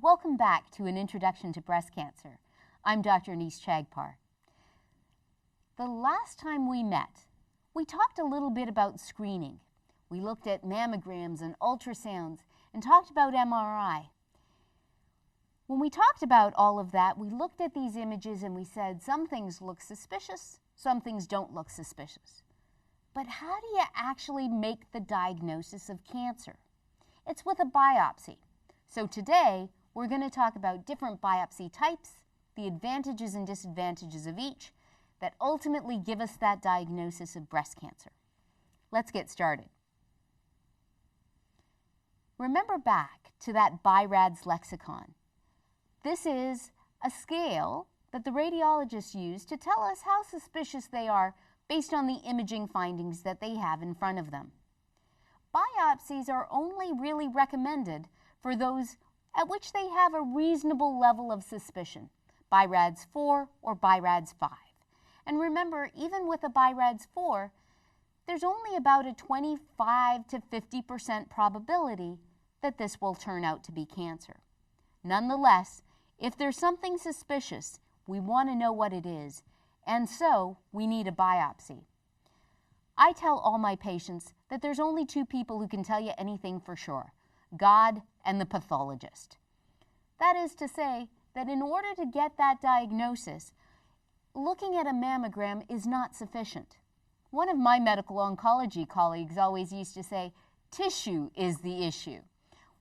Welcome back to an introduction to breast cancer. I'm Dr. Anise Chagpar. The last time we met, we talked a little bit about screening. We looked at mammograms and ultrasounds and talked about MRI. When we talked about all of that, we looked at these images and we said some things look suspicious, some things don't look suspicious. But how do you actually make the diagnosis of cancer? It's with a biopsy. So today, we're going to talk about different biopsy types, the advantages and disadvantages of each, that ultimately give us that diagnosis of breast cancer. Let's get started. Remember back to that BI-RADS lexicon. This is a scale that the radiologists use to tell us how suspicious they are based on the imaging findings that they have in front of them. Biopsies are only really recommended for those at which they have a reasonable level of suspicion, BI-RADS 4 or BI-RADS 5. And remember, even with a BI-RADS 4, there's only about a 25 to 50% probability that this will turn out to be cancer. Nonetheless, if there's something suspicious, we want to know what it is, and so we need a biopsy. I tell all my patients that there's only two people who can tell you anything for sure: God and the pathologist. That is to say that in order to get that diagnosis, looking at a mammogram is not sufficient. One of my medical oncology colleagues always used to say, tissue is the issue.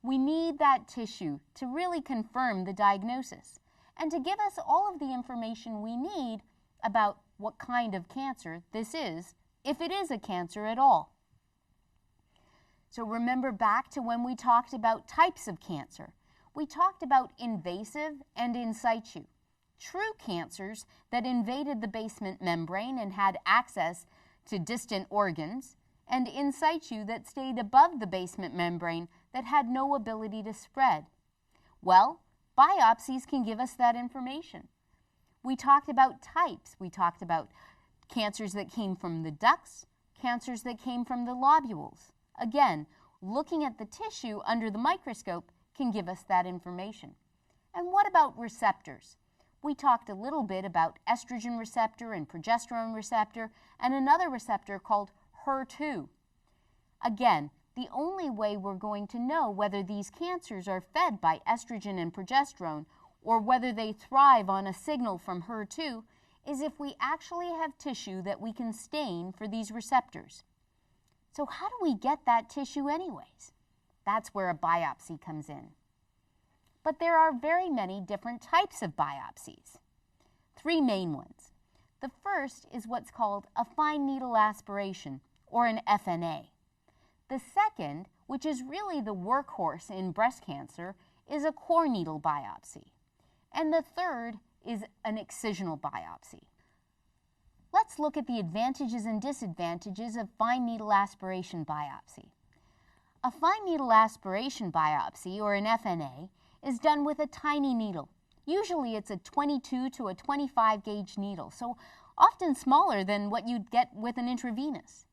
We need that tissue to really confirm the diagnosis and to give us all of the information we need about what kind of cancer this is, if it is a cancer at all. So remember back to when we talked about types of cancer. We talked about invasive and in situ. True cancers that invaded the basement membrane and had access to distant organs, and in situ that stayed above the basement membrane that had no ability to spread. Well, biopsies can give us that information. We talked about types. We talked about cancers that came from the ducts, cancers that came from the lobules. Again, looking at the tissue under the microscope can give us that information. And what about receptors? We talked a little bit about estrogen receptor and progesterone receptor and another receptor called HER2. Again, the only way we're going to know whether these cancers are fed by estrogen and progesterone or whether they thrive on a signal from HER2 is if we actually have tissue that we can stain for these receptors. So how do we get that tissue anyways? That's where a biopsy comes in. But there are very many different types of biopsies. Three main ones. The first is what's called a fine needle aspiration, or an FNA. The second, which is really the workhorse in breast cancer, is a core needle biopsy. And the third is an excisional biopsy. Let's look at the advantages and disadvantages of fine needle aspiration biopsy. A fine needle aspiration biopsy, or an FNA, is done with a tiny needle. Usually it's a 22 to a 25 gauge needle, so often smaller than what you'd get with an intravenous.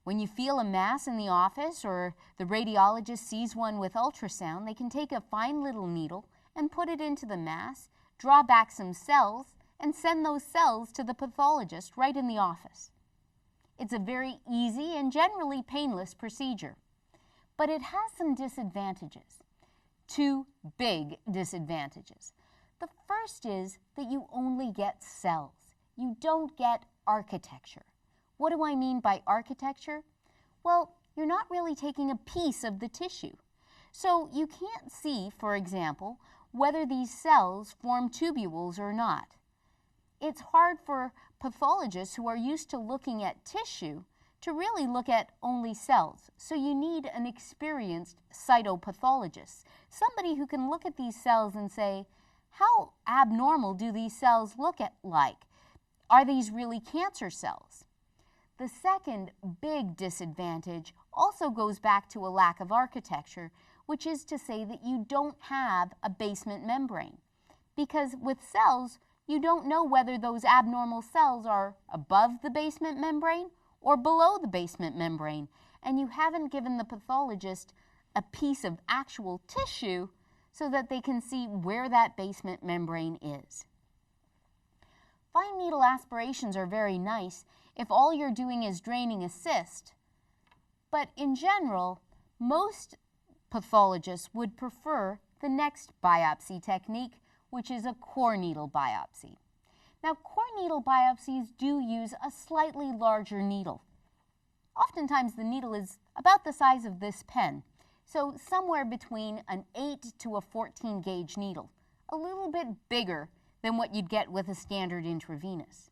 When you feel a mass in the office or the radiologist sees one with ultrasound, they can take a fine little needle and put it into the mass, draw back some cells, and send those cells to the pathologist right in the office. It's a very easy and generally painless procedure, but it has some disadvantages. Two big disadvantages. The first is that you only get cells. You don't get architecture. What do I mean by architecture? Well, you're not really taking a piece of the tissue. So you can't see, for example, whether these cells form tubules or not. It's hard for pathologists who are used to looking at tissue to really look at only cells. So you need an experienced cytopathologist, somebody who can look at these cells and say, how abnormal do these cells look like? Are these really cancer cells? The second big disadvantage also goes back to a lack of architecture, which is to say that you don't have a basement membrane. Because with cells, you don't know whether those abnormal cells are above the basement membrane or below the basement membrane, and you haven't given the pathologist a piece of actual tissue so that they can see where that basement membrane is. Fine needle aspirations are very nice if all you're doing is draining a cyst, but in general, most pathologists would prefer the next biopsy technique, which is a core needle biopsy. Now, core needle biopsies do use a slightly larger needle. Oftentimes, the needle is about the size of this pen, so somewhere between an 8 to a 14 gauge needle, a little bit bigger than what you'd get with a standard intravenous.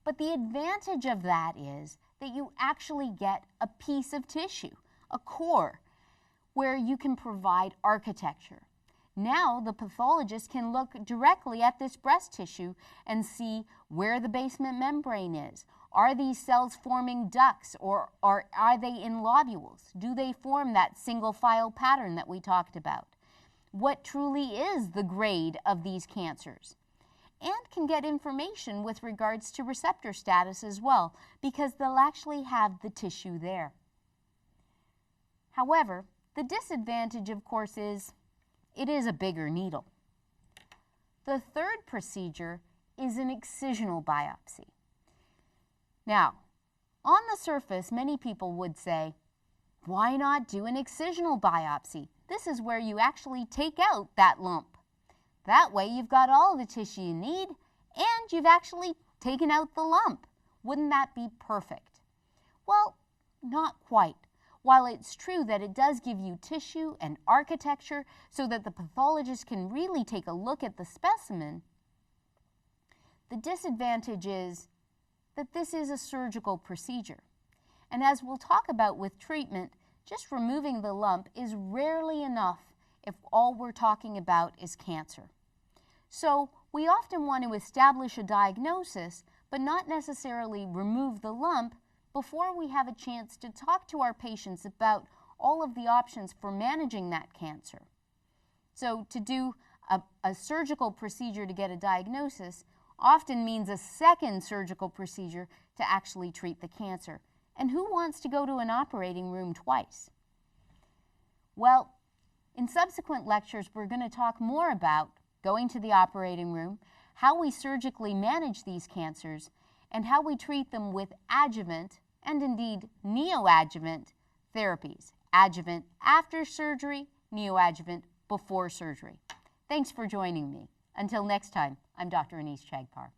But the advantage of that is that you actually get a piece of tissue, a core, where you can provide architecture. Now the pathologist can look directly at this breast tissue and see where the basement membrane is. Are these cells forming ducts, or are they in lobules? Do they form that single file pattern that we talked about? What truly is the grade of these cancers? And can get information with regards to receptor status as well, because they'll actually have the tissue there. However, the disadvantage, of course, is it is a bigger needle. The third procedure is an excisional biopsy. Now, on the surface, many people would say, why not do an excisional biopsy? This is where you actually take out that lump. That way you've got all the tissue you need and you've actually taken out the lump. Wouldn't that be perfect? Well, not quite. While it's true that it does give you tissue and architecture so that the pathologist can really take a look at the specimen, the disadvantage is that this is a surgical procedure. And as we'll talk about with treatment, just removing the lump is rarely enough if all we're talking about is cancer. So we often want to establish a diagnosis, but not necessarily remove the lump before we have a chance to talk to our patients about all of the options for managing that cancer. So to do a surgical procedure to get a diagnosis often means a second surgical procedure to actually treat the cancer. And who wants to go to an operating room twice? Well, in subsequent lectures, we're going to talk more about going to the operating room, how we surgically manage these cancers, and how we treat them with adjuvant and indeed neoadjuvant therapies. Adjuvant after surgery, neoadjuvant before surgery. Thanks for joining me. Until next time, I'm Dr. Anise Chagpar.